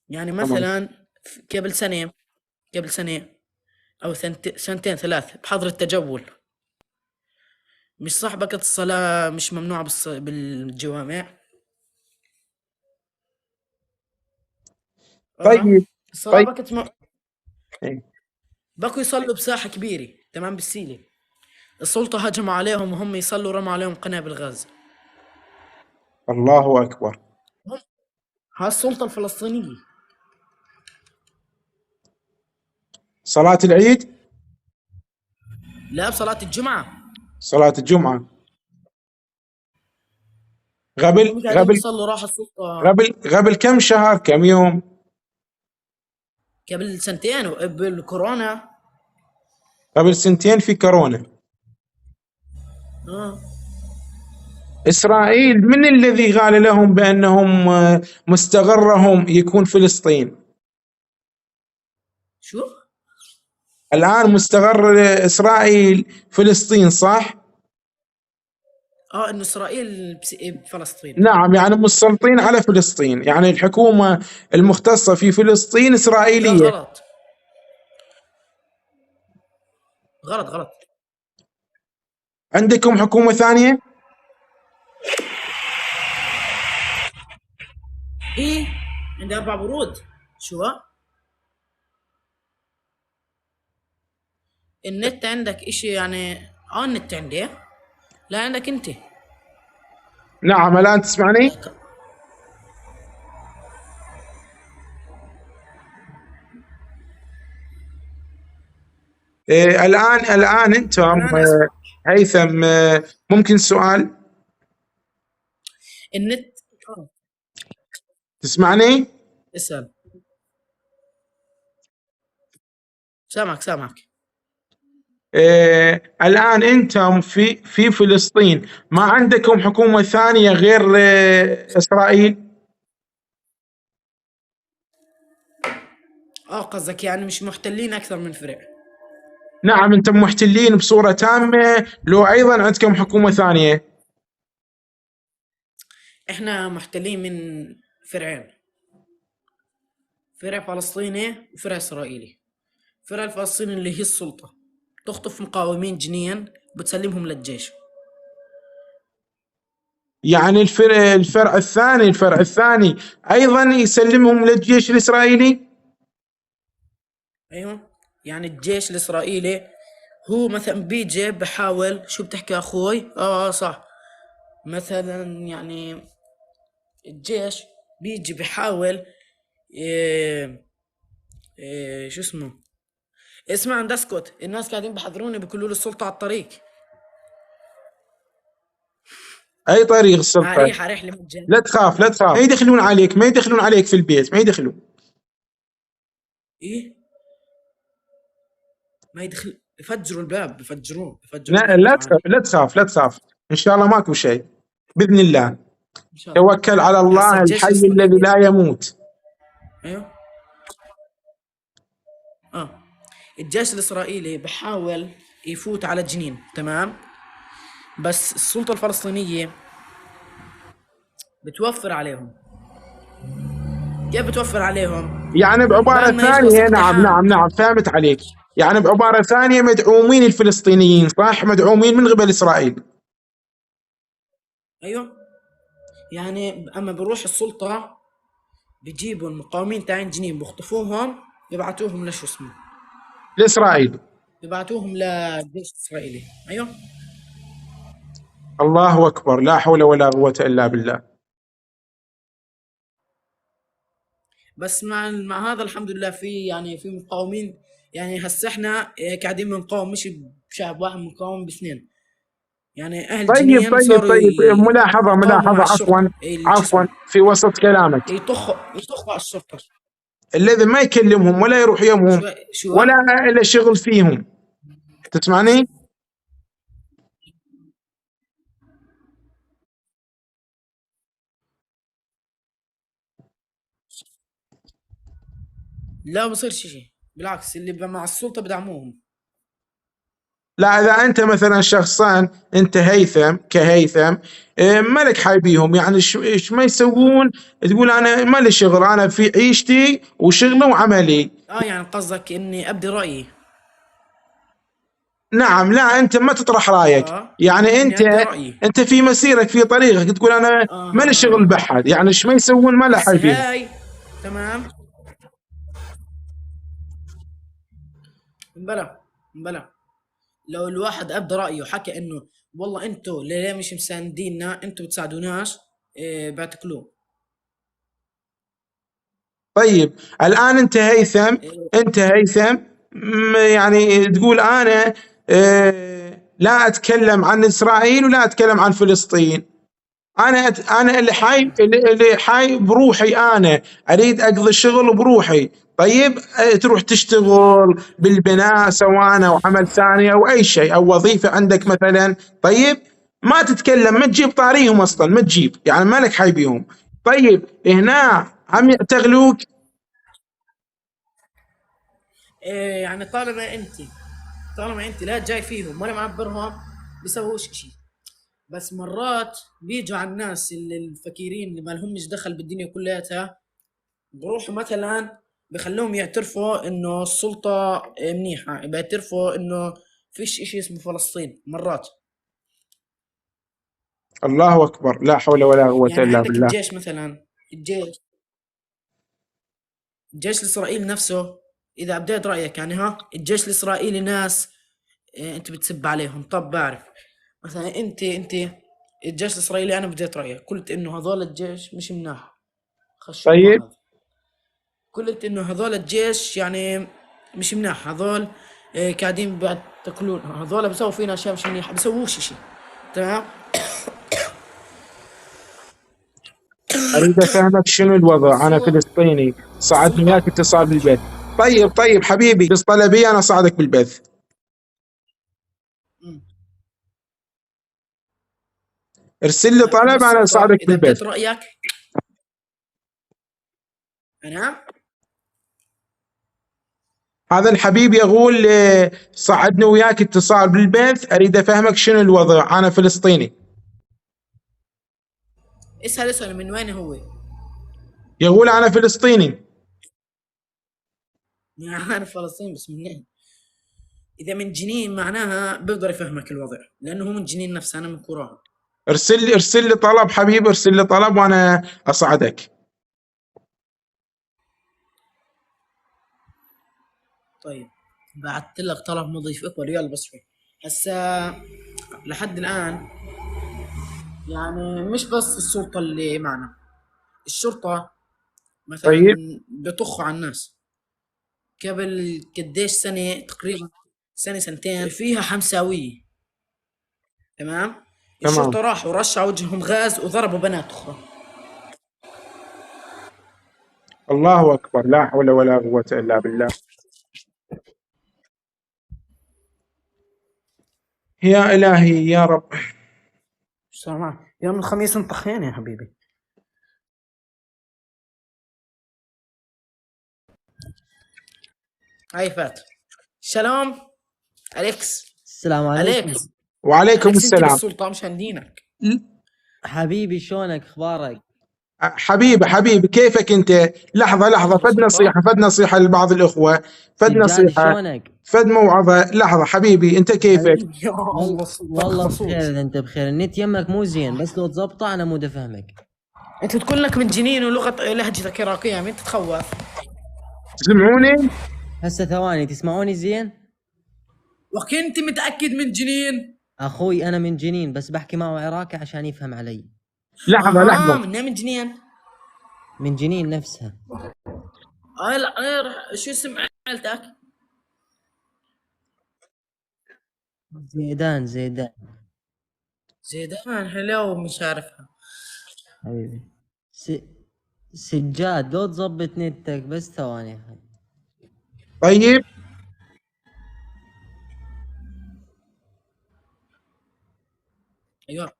يعني تمام. مثلا قبل سنة أو سنتين ثلاث بحظر التجول، مش صح بقت الصلاة مش ممنوعة بالجوامع؟ طيب. الصلاة طيب. بقت إيه. بقوا يصلوا بساحة كبيرة تمام بالسيلة، السلطة هجموا عليهم وهم يصلوا، رموا عليهم قنابل غاز. الله أكبر. ها السلطة الفلسطينية. صلاة العيد. لا، بصلاة الجمعة. صلاة الجمعة. قبل هم قاعدين قبل بيصلوا، راح السلطة. قبل كم شهر، كم يوم؟ قبل سنتين بالكورونا. قبل سنتين في كورونا. اه. إسرائيل من الذي قال لهم بأنهم مستقرهم يكون فلسطين؟ شو؟ الآن مستقر إسرائيل فلسطين، صح؟ اه، انه اسرائيل بفلسطين. نعم، يعني مسلطين على فلسطين، يعني الحكومة المختصة في فلسطين لا، إسرائيلية. غلط. غلط غلط. عندكم حكومة ثانية؟ ايه، عندي 4 برود. شو؟ النت عندك اشي يعني؟ النت عندي. لا، عندك انت. نعم، الآن تسمعني؟ الآن أنتم الان اسمع. هيثم، ممكن سؤال؟ النت. تسمعني؟ اسأل. سامعك سامعك. الآن أنتم في فلسطين، ما عندكم حكومة ثانية غير إسرائيل؟ قصدك يعني مش محتلين اكثر من فرع؟ نعم، أنتم محتلين بصورة تامة، لو أيضا عندكم حكومة ثانية؟ احنا محتلين من فرعين: فرع فلسطيني وفرع اسرائيلي. الفرع الفلسطيني اللي هي السلطة تخطف مقاومين جنيا وبتسلمهم للجيش. يعني الفرع الثاني أيضا يسلمهم للجيش الإسرائيلي؟ ايوه، يعني الجيش الاسرائيلي هو مثلا بيجي بحاول، شو بتحكي اخوي؟ صح. مثلا يعني الجيش بيجي بحاول، إيه شو اسمه، اسمع عند اسكت، الناس قاعدين بحضروني بيقولوا لي السلطة على الطريق. أي طريق السلطة؟ اريح لي مجاني. لا تخاف، لا تخاف، ما يدخلون عليك في البيت، ما يدخلون. ايه، ما يدخل، يفجروا الباب، بفجروا لا، البيت لا تخاف، عادي. لا تخاف، لا تخاف. إن شاء الله ماكو شيء، بإذن الله. ان شاء الله. توكل على هسا الله الجيش الحي الذي الاسرائيلي. لا يموت. ايوه. اه، الجيش الاسرائيلي بحاول يفوت على جنين، تمام، بس السلطة الفلسطينية بتوفر عليهم. كيف بتوفر عليهم؟ يعني بعبارة بال ما يخلص ثانية، نعم اقتحام. نعم نعم، فهمت عليك. يعني بعبارة ثانية مدعومين الفلسطينيين، صح؟ مدعومين من قبل إسرائيل. ايوه، يعني اما بروح السلطة بيجيبوا المقاومين تاعين جنين، بيخطفوهم، بيبعتوهم لشو اسمه، لإسرائيل. بيبعتوهم للجيش الاسرائيلي. ايوه. الله أكبر، لا حول ولا قوة إلا بالله. بس مع هذا الحمد لله في يعني في مقاومين. يعني هسه احنا قاعدين بنقاوم، مش بشعب واحد، بنقاوم باثنين. يعني اهل طيب جنين طيب صاروا طيب، ملاحظة يقاوموا ملاحظة، مع عفوا. الشرطة، شو عفوا، اسمه، في وسط كلامك. يطخوا على الشرطة. الذي ما يكلمهم ولا يروح يمهم شو؟ ولا له شغل فيهم. تسمعني؟ لا، بصير شيء، بالعكس اللي مع السلطة بدعموهم. لا اذا انت مثلا شخصان، انت هيثم كهيثم، ما لك حايبيهم، يعني ايش ما يسوون تقول انا ما لي شغل، انا في عيشتي وشغلي وعملي. يعني قصدك اني ابدي رايي. نعم، لا انت ما تطرح رايك، يعني اني انت ابدي رايي. انت في مسيرك في طريقك تقول انا ما لي شغل اها. بحد، يعني ايش ما يسوون ما له هسه حايبيهم. هاي. تمام. بلا بلا. لو الواحد ابدى رايه وحكى انه والله انتوا ليه مش مسانديننا، انتوا بتساعدوناش، بعتقلوه. طيب الآن أنت هيثم، إيه. أنت هيثم يعني تقول أنا لا أتكلم عن إسرائيل ولا أتكلم عن فلسطين، أنا اللي حي بروحي، أنا أريد أقضي الشغل بروحي. طيب تروح تشتغل بالبناء سواء أو عمل ثاني أو أي شيء أو وظيفة عندك مثلا. طيب ما تتكلم، ما تجيب طاريهم أصلا، ما تجيب، يعني مالك حايبيهم. طيب هنا عم يعتغلوك. يعني طالما انت لا جاي فيهم ولا معبرهم، بيسووش اشي. بس مرات بيجوا على الناس اللي الفقيرين اللي ما لهمش دخل بالدنيا كلياتها، بروحوا مثلا بخلوهم يعترفوا انه السلطة منيحة، بيعترفوا انه فيش اشي اسمه فلسطين مرات. الله أكبر، لا حول ولا قوة يعني إلا عندك بالله. الجيش مثلا. الجيش الاسرائيلي نفسه، اذا ابديت رايك يعني، الجيش الاسرائيلي ناس انت بتسب عليهم. طب بعرف مثلا انت الجيش الاسرائيلي، انا بديت رايك قلت انه هذول الجيش مش مناح، الشرطه طيب هذا. قلت انه هذول الجيش يعني مش مناح، هذول قاعدين بيعتقلون، هذول بيسووا فينا اشياء مش منيحه، بيسووش اشي. تمام. أريد أفهمك شنو الوضع، بس أنا هو فلسطيني صعدني السلطه. وياك اتصال بالبث. طيب طيب حبيبي، بس طلبي أنا صعدك بالبث. مم. ارسل لي تمام. طلب أنا السلطه صعدك اذا بالبث. بديت رايك انا. هذا الحبيب يقول صعدني وياك اتصال بالبث، أريد أفهمك شنو الوضع، أنا فلسطيني. اسال من وين هو. يقول أنا فلسطيني. يعني انا فلسطين بس منين؟ اذا من جنين معناها بيقدر يفهمك الوضع، لانه هو من جنين نفسه، انا من كوراها. ارسل لي طلب حبيبي، ارسل لي طلب وأنا أصعدك. طيب بعثت لك طلب مضيف اكبر، يلا بس شوي. هسا لحد الان يعني مش بس السلطه اللي معنا، الشرطه مثلا طيب بيطخوا على الناس. قبل قديش سنه تقريبا، سنه سنتين، فيها حمساويه. تمام. تمام. الشرطه راحوا رشعوا وجههم غاز وضربوا بنات اخرى. الله أكبر، لا حول ولا قوة إلا بالله. يا إلهي يا رب. سامع يوم الخميس انطخين يا حبيبي. هاي فات. شالوم. اليكس. السلام عليكم. اليكس. وعليكم اليكس انت السلام. بالسلطه مشان دينك. حبيبي شلونك اخبارك؟ حبيبي كيفك انت؟ لحظة لحظة، انت فد بالسلطه. نصيحة، فد نصيحة لبعض الأخوة، فد سجاد نصيحة، شلونك؟ فد موعظة. لحظة حبيبي، انت كيفك؟ حبيبي يا الله صدق والله خصوص. بخير، انت بخير. النت يمك مو زين، بس لو تزبطه انا مو افهمك. انت تقول لك من جنين ولغه لهجتك عراقيه، مين تتخوف؟ تسمعوني؟ هسه ثواني، تسمعوني زين؟ وكنت متاكد من جنين؟ اخوي انا من جنين، بس بحكي معه عراقي عشان يفهم علي. لحظة اها، لحظة. منين من جنين؟ من جنين نفسها. لا شو اسم عائلتك؟ زيدان. زيدان. حلو مش عارفها. حبيبي س... سجاد لو تظبط نتك بس ثواني يا أخي. طيب ايوه.